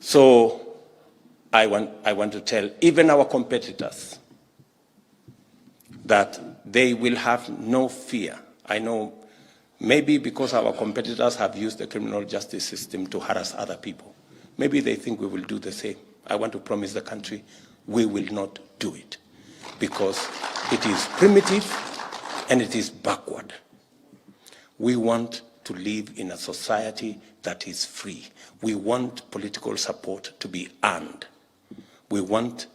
So I want to tell even our competitors that they will have no fear. I know maybe because our competitors have used the criminal justice system to harass other people, maybe they think we will do the same. I want to promise the country we will not do it, because it is primitive and it is backward. We want to live in a society that is free. We want political support to be earned. We want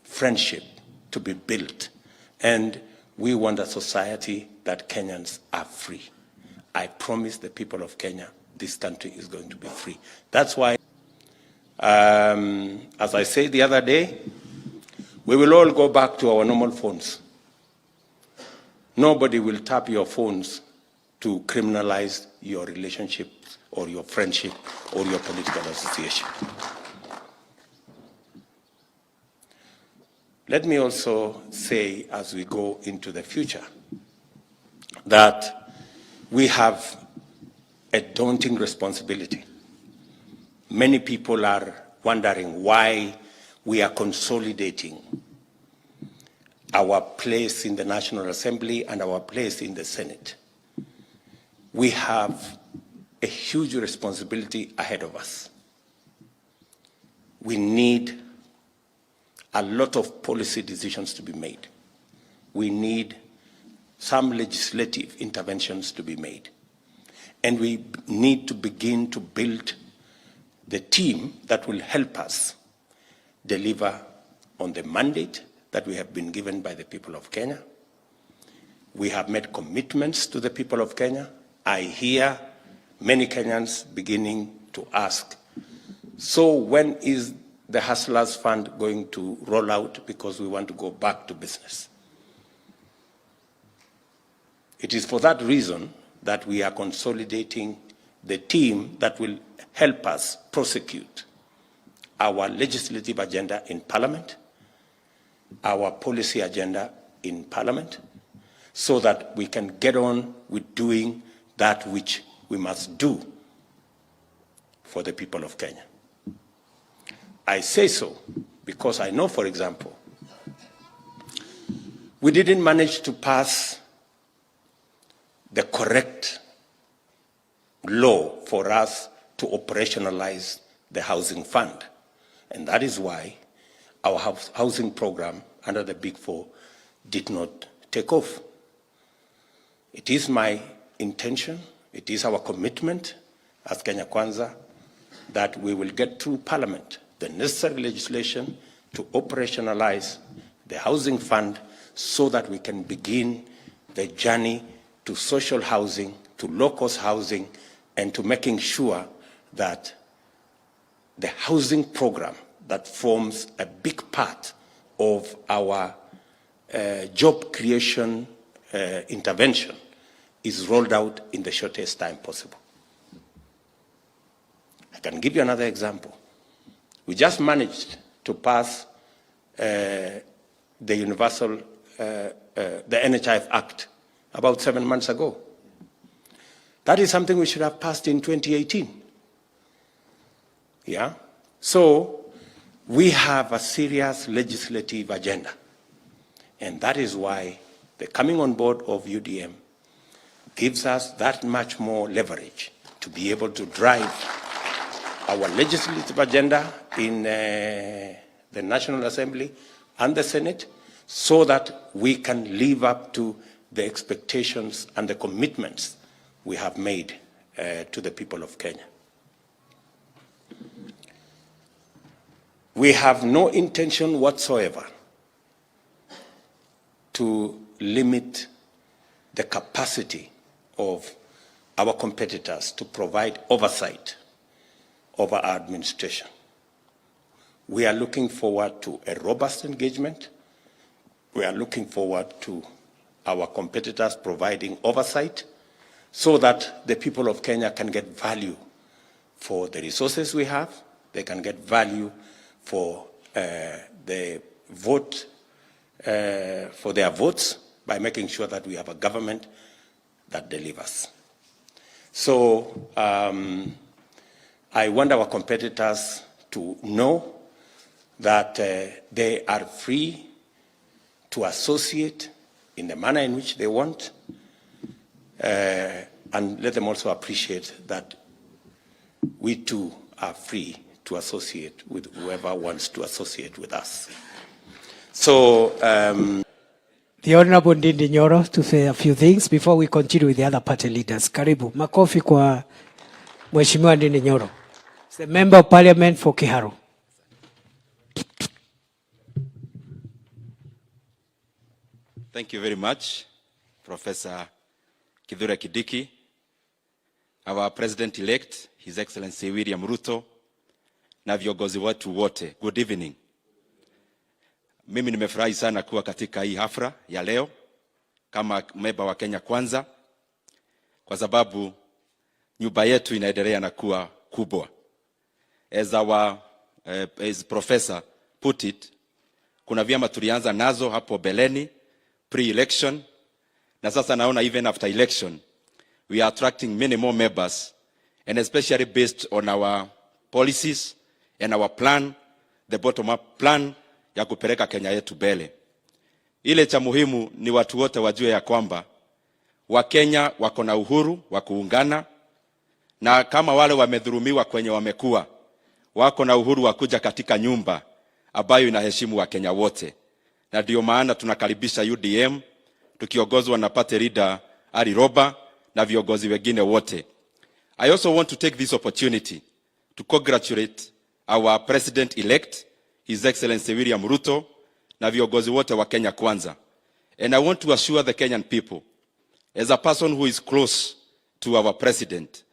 friendship to be built. And we want a society that Kenyans are free. I promise the people of Kenya, this country is going to be free. That's why, as I said the other day, we will all go back to our normal phones. Nobody will tap your phones to criminalize your relationship or your friendship or your political association. Let me also say, as we go into the future, that we have a daunting responsibility. Many people are wondering why we are consolidating our place in the National Assembly and our place in the Senate. We have a huge responsibility ahead of us. We need a lot of policy decisions to be made. We need some legislative interventions to be made. And we need to begin to build the team that will help us deliver on the mandate that we have been given by the people of Kenya. We have made commitments to the people of Kenya. I hear many Kenyans beginning to ask, so when is the Hustlers Fund going to roll out, because we want to go back to business? It is for that reason that we are consolidating the team that will help us prosecute our legislative agenda in Parliament, our policy agenda in Parliament, so that we can get on with doing that which we must do for the people of Kenya. I say so because I know, for example, we didn't manage to pass the correct law for us to operationalize the housing fund. And that is why our housing program under the Big Four did not take off. It is my intention, it is our commitment as Kenya Kwanza that we will get through Parliament the necessary legislation to operationalize the housing fund so that we can begin the journey to social housing, to low-cost housing, and to making sure that the housing program that forms a big part of our job creation intervention is rolled out in the shortest time possible. I can give you another example. We just managed to pass the Universal, the NHIF Act about 7 months ago. That is something we should have passed in 2018. Yeah? So we have a serious legislative agenda. And that is why the coming on board of UDM gives us that much more leverage to be able to drive our legislative agenda in the National Assembly and the Senate, so that we can live up to the expectations and the commitments we have made to the people of Kenya. We have no intention whatsoever to limit the capacity of our competitors to provide oversight over our administration. We are looking forward to a robust engagement. We are looking forward to our competitors providing oversight so that the people of Kenya can get value for the resources we have. They can get value for the vote, for their votes, by making sure that we have a government that delivers. So I want our competitors to know that they are free to associate in the manner in which they want, and let them also appreciate that we too are free to associate with whoever wants to associate with us. So the Honorable Ndindi Nyoro to say a few things before we continue with the other party leaders. Karibu. Makofi kwa Mheshimiwa Ndindi Nyoro. He's the Member of Parliament for Kiharu. Thank you very much, Professor Kithure Kindiki, our President-elect, His Excellency William Ruto, na viongozi wetu wote. Good evening. Mimi nimefurahi sana kuwa katika hii hafla ya leo kama member wa Kenya Kwanza, kwa sababu nyumba yetu inaendelea na kuwa kubwa. As Professor put it, kuna vyama tulianza nazo hapo beleni, pre-election, na sasa naona even after election, we are attracting many more members, and especially based on our policies and our plan, the bottom-up plan ya kupeleka Kenya yetu mbele. Ile cha muhimu ni watu wote wajue ya kwamba Wakenya wako na uhuru wa kuungana, na kama wale wamedhulumiwa kwenye wamekuwa, wako na uhuru wa kuja katika nyumba ambayo inaheshimu Wakenya wote. Na ndio maana tunakaribisha UDM tukiongozwa na party leader Ali Roba na viongozi wengine wote. I also want to take this opportunity to congratulate our President-elect, His Excellency William Ruto, na viongozi wote wa Kenya Kwanza. And I want to assure the Kenyan people, as a person who is close to our President,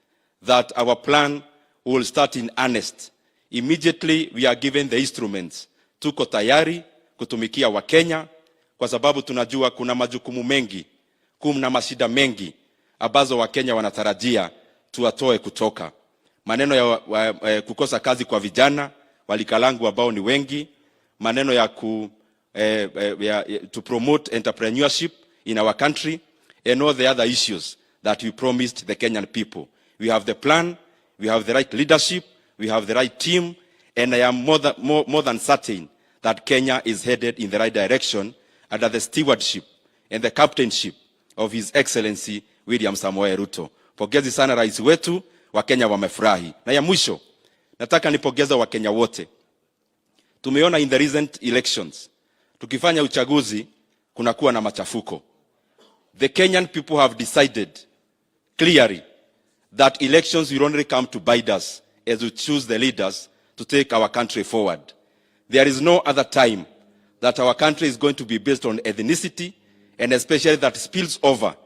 that our plan will start in earnest. Immediately we are given the instruments. Tuko tayari kutumikia wa Kenya, kwa sababu tunajua kuna majukumu mengi, kuna mashida mengi ambazo wa Kenya wanatarajia tuwatoe kutoka. Maneno ya kukosa kazi kwa vijana walikalangu ambao ni wengi, maneno ya to promote entrepreneurship in our country, and all the other issues that we promised the Kenyan people. We have the plan, we have the right leadership, we have the right team, and I am more than certain that Kenya is headed in the right direction under the stewardship and the captainship of His Excellency William Samoei Ruto. Pongezi sana rais wetu, Wakenya wamefurahi. Na ya mwisho, nataka nipongeza Wakenya wote. Tumeona in the recent elections, tukifanya uchaguzi, kunakuwa na machafuko. The Kenyan people have decided clearly that elections will only come to bite us as we choose the leaders to take our country forward. There is no other time that our country is going to be based on ethnicity, and especially that spills over